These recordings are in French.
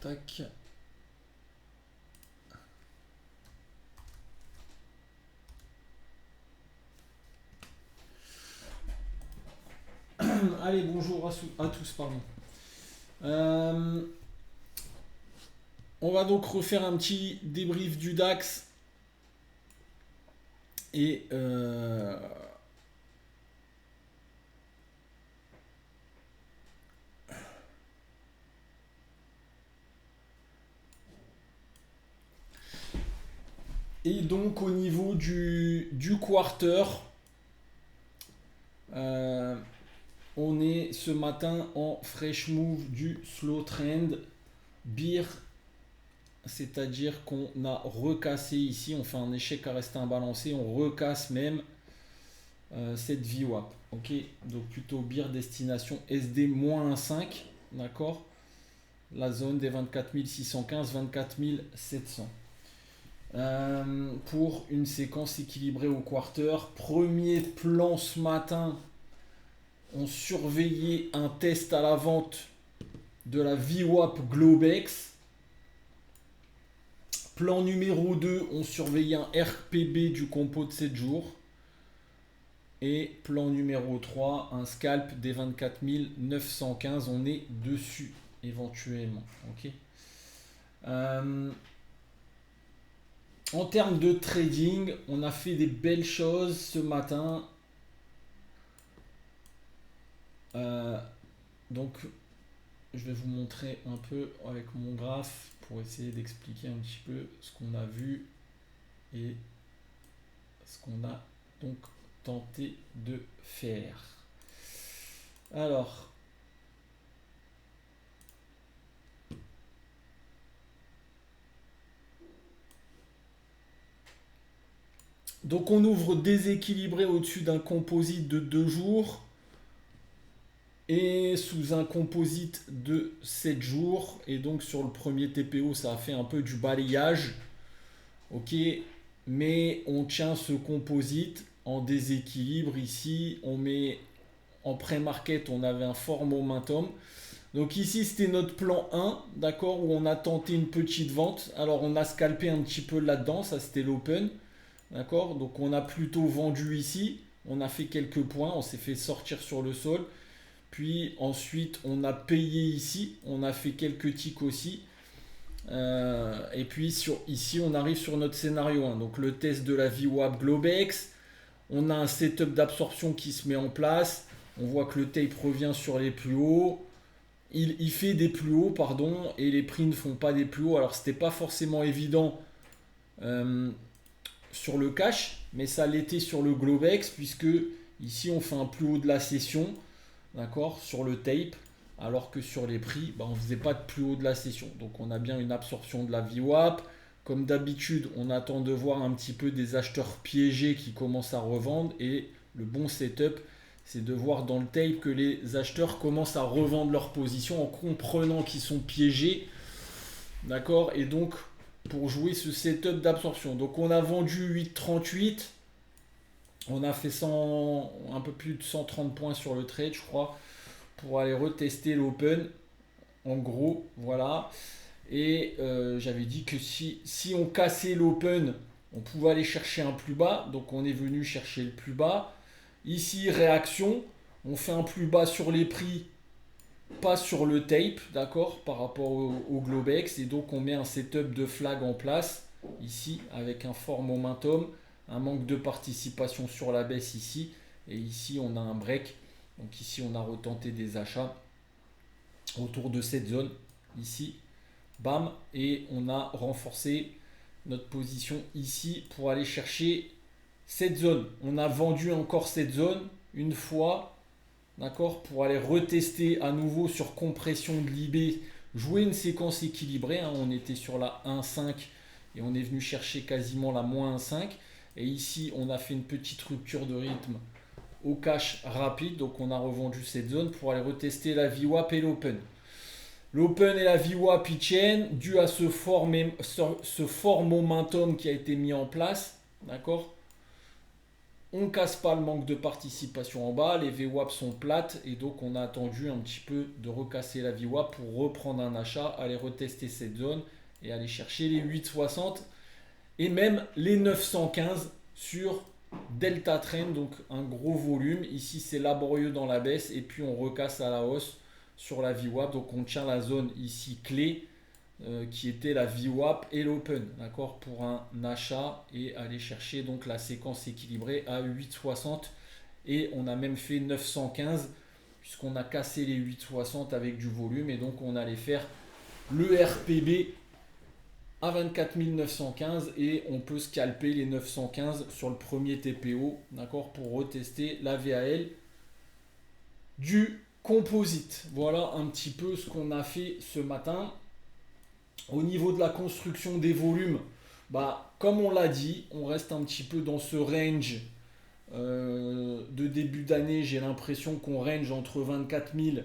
tac. Allez, bonjour à tous, pardon. On va donc refaire un petit débrief du DAX et donc au niveau du quarter, on est ce matin en fresh move du slow trend bear, c'est-à-dire qu'on a recassé ici, on fait un échec à rester imbalancé, on recasse même cette VWAP. Ok, donc plutôt bear destination SD-5, d'accord, la zone des 24 615, 24 700. Pour une séquence équilibrée au quarter. Premier plan ce matin, on surveillait un test à la vente de la VWAP Globex. Plan numéro 2, on surveillait un RPB du compo de 7 jours. Et plan numéro 3, un scalp des 24 915. On est dessus éventuellement. Ok. En termes de trading, on a fait des belles choses ce matin. Donc, je vais vous montrer un peu avec mon graphe pour essayer d'expliquer un petit peu ce qu'on a vu et ce qu'on a donc tenté de faire. Alors, donc on ouvre déséquilibré au-dessus d'un composite de 2 jours et sous un composite de 7 jours. Et donc sur le premier TPO, ça a fait un peu du balayage. Ok, mais on tient ce composite en déséquilibre ici. On met en pré-market, on avait un fort momentum. Donc ici, c'était notre plan 1, d'accord, où on a tenté une petite vente. Alors on a scalpé un petit peu là-dedans, ça c'était l'open. D'accord, donc on a plutôt vendu ici, on a fait quelques points, on s'est fait sortir sur le sol. Puis ensuite on a payé ici, on a fait quelques ticks aussi. Et puis ici on arrive sur notre scénario 1. Donc le test de la VWAP Globex, on a un setup d'absorption qui se met en place. On voit que le tape revient sur les plus hauts. Il fait des plus hauts, pardon, et les prix ne font pas des plus hauts. Alors c'était pas forcément évident sur le cash, mais ça l'était sur le Globex, puisque ici on fait un plus haut de la session, d'accord, sur le tape, alors que sur les prix, on ne faisait pas de plus haut de la session. Donc on a bien une absorption de la VWAP. Comme d'habitude, on attend de voir un petit peu des acheteurs piégés qui commencent à revendre, et le bon setup, c'est de voir dans le tape que les acheteurs commencent à revendre leur position en comprenant qu'ils sont piégés, d'accord, et donc pour jouer ce setup d'absorption. Donc on a vendu 8,38, on a fait un peu plus de 130 points sur le trade, je crois, pour aller retester l'open. En gros, voilà. Et j'avais dit que si on cassait l'open, on pouvait aller chercher un plus bas. Donc on est venu chercher le plus bas. Ici, réaction, on fait un plus bas sur les prix, pas sur le tape, d'accord, par rapport au Globex. Et donc on met un setup de flag en place, ici, avec un fort momentum, un manque de participation sur la baisse ici. Et ici, on a un break. Donc ici, on a retenté des achats autour de cette zone, ici. Bam, et on a renforcé notre position ici pour aller chercher cette zone. On a vendu encore cette zone une fois, d'accord, pour aller retester à nouveau sur compression de l'IB, jouer une séquence équilibrée. Hein. On était sur la 1,5 et on est venu chercher quasiment la moins 1,5. Et ici, on a fait une petite rupture de rythme au cash rapide. Donc, on a revendu cette zone pour aller retester la VWAP et l'open. L'open et la VWAP y tiennent dû à ce fort momentum qui a été mis en place. D'accord ? On casse pas le manque de participation en bas, les VWAP sont plates et donc on a attendu un petit peu de recasser la VWAP pour reprendre un achat, aller retester cette zone et aller chercher les 8,60 et même les 915 sur Delta Trend, donc un gros volume. Ici c'est laborieux dans la baisse et puis on recasse à la hausse sur la VWAP, donc on tient la zone ici clé qui était la VWAP et l'Open, d'accord, pour un achat et aller chercher donc la séquence équilibrée à 8,60 et on a même fait 915 puisqu'on a cassé les 8,60 avec du volume et donc on allait faire le RPB à 24 915 et on peut scalper les 915 sur le premier TPO, d'accord, pour retester la VAL du composite. Voilà un petit peu ce qu'on a fait ce matin. Au niveau de la construction des volumes, bah, comme on l'a dit, on reste un petit peu dans ce range de début d'année. J'ai l'impression qu'on range entre 24 000,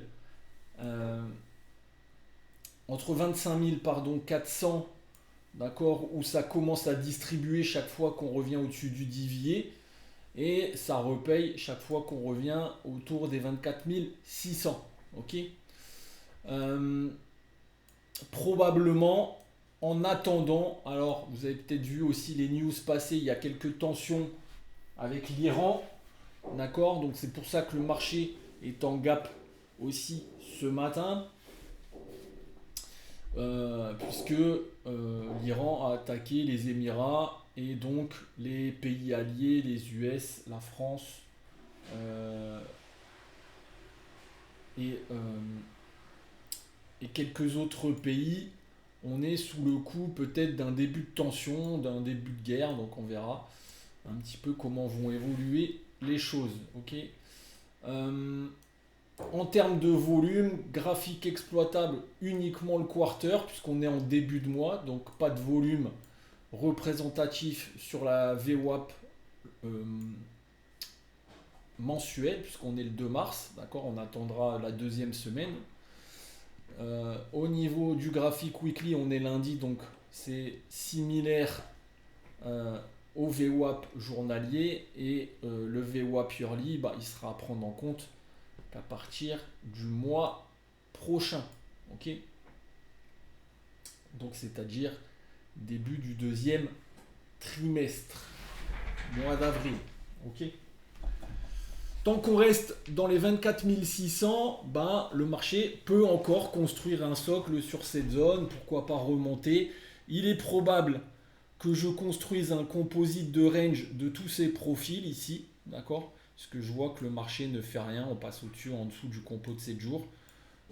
entre 25 000 pardon, 400, d'accord, où ça commence à distribuer chaque fois qu'on revient au-dessus du divier. Et ça repaye chaque fois qu'on revient autour des 24 600. Ok. Probablement en attendant, alors vous avez peut-être vu aussi les news passer, il y a quelques tensions avec l'Iran, d'accord, donc c'est pour ça que le marché est en gap aussi ce matin, puisque l'Iran a attaqué les Émirats et donc les pays alliés, les US, la France et quelques autres pays. On est sous le coup peut-être d'un début de tension, d'un début de guerre, donc on verra un petit peu comment vont évoluer les choses. Ok. En termes de volume, graphique exploitable uniquement le quarter, puisqu'on est en début de mois, donc pas de volume représentatif sur la VWAP mensuelle, puisqu'on est le 2 mars, d'accord, on attendra la deuxième semaine. Au niveau du graphique weekly, on est lundi, donc c'est similaire au VWAP journalier et le VWAP yearly, bah, il sera à prendre en compte qu'à partir du mois prochain. Ok. Donc c'est-à-dire début du deuxième trimestre, mois d'avril. Ok. Tant qu'on reste dans les 24 600, ben, le marché peut encore construire un socle sur cette zone, pourquoi pas remonter. Il est probable que je construise un composite de range de tous ces profils ici, d'accord, parce que je vois que le marché ne fait rien, on passe au-dessus, en dessous du compo de 7 jours.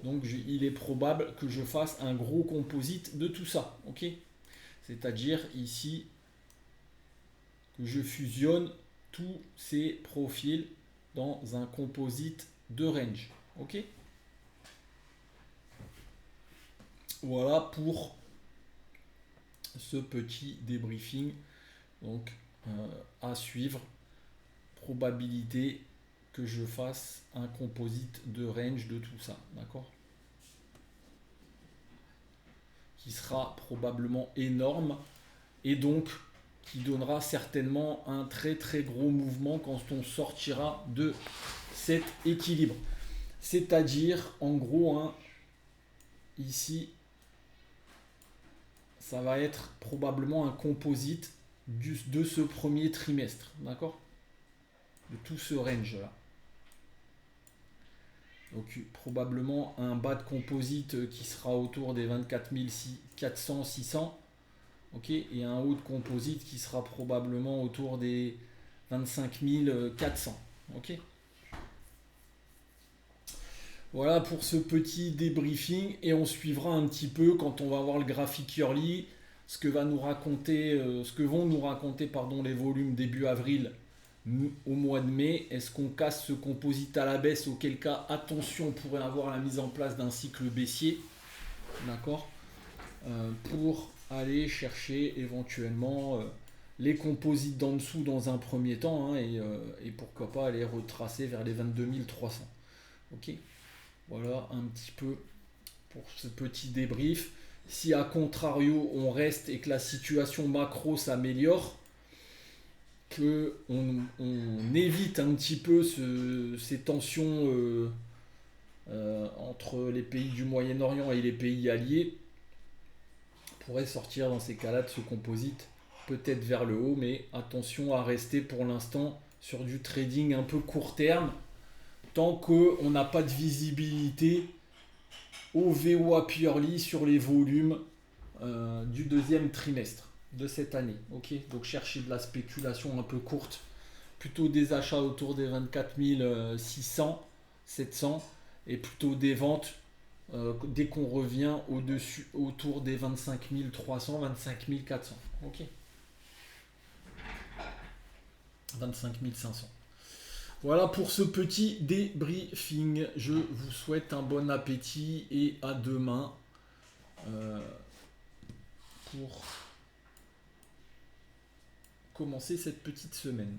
Donc il est probable que je fasse un gros composite de tout ça, ok. C'est-à-dire ici que je fusionne tous ces profils dans un composite de range. Ok. Voilà pour ce petit débriefing. Donc à suivre. Probabilité que je fasse un composite de range de tout ça. D'accord. Qui sera probablement énorme. Et donc qui donnera certainement un très très gros mouvement quand on sortira de cet équilibre. C'est-à-dire, en gros, hein, ici, ça va être probablement un composite de ce premier trimestre, d'accord? De tout ce range-là. Donc probablement un bas de composite qui sera autour des 24 400, 600. Okay, et un haut de composite qui sera probablement autour des 25 400. Okay. Voilà pour ce petit débriefing et on suivra un petit peu quand on va voir le graphique yearly, ce que vont nous raconter les volumes début avril au mois de mai. Est-ce qu'on casse ce composite à la baisse, auquel cas attention, on pourrait avoir la mise en place d'un cycle baissier, d'accord, pour aller chercher éventuellement les composites d'en dessous dans un premier temps, hein, et pourquoi pas aller retracer vers les 22 300. Ok. Voilà un petit peu pour ce petit débrief. Si à contrario on reste et que la situation macro s'améliore, on évite un petit peu ces tensions entre les pays du Moyen-Orient et les pays alliés. On pourrait sortir dans ces cas-là de ce composite peut-être vers le haut, mais attention à rester pour l'instant sur du trading un peu court terme tant qu'on n'a pas de visibilité au VOA Purely sur les volumes du deuxième trimestre de cette année. Ok, donc chercher de la spéculation un peu courte, plutôt des achats autour des 24 600, 700 et plutôt des ventes dès qu'on revient au-dessus, autour des 25 300, 25 400. Ok, 25 500. Voilà pour ce petit débriefing. Je vous souhaite un bon appétit et à demain pour commencer cette petite semaine.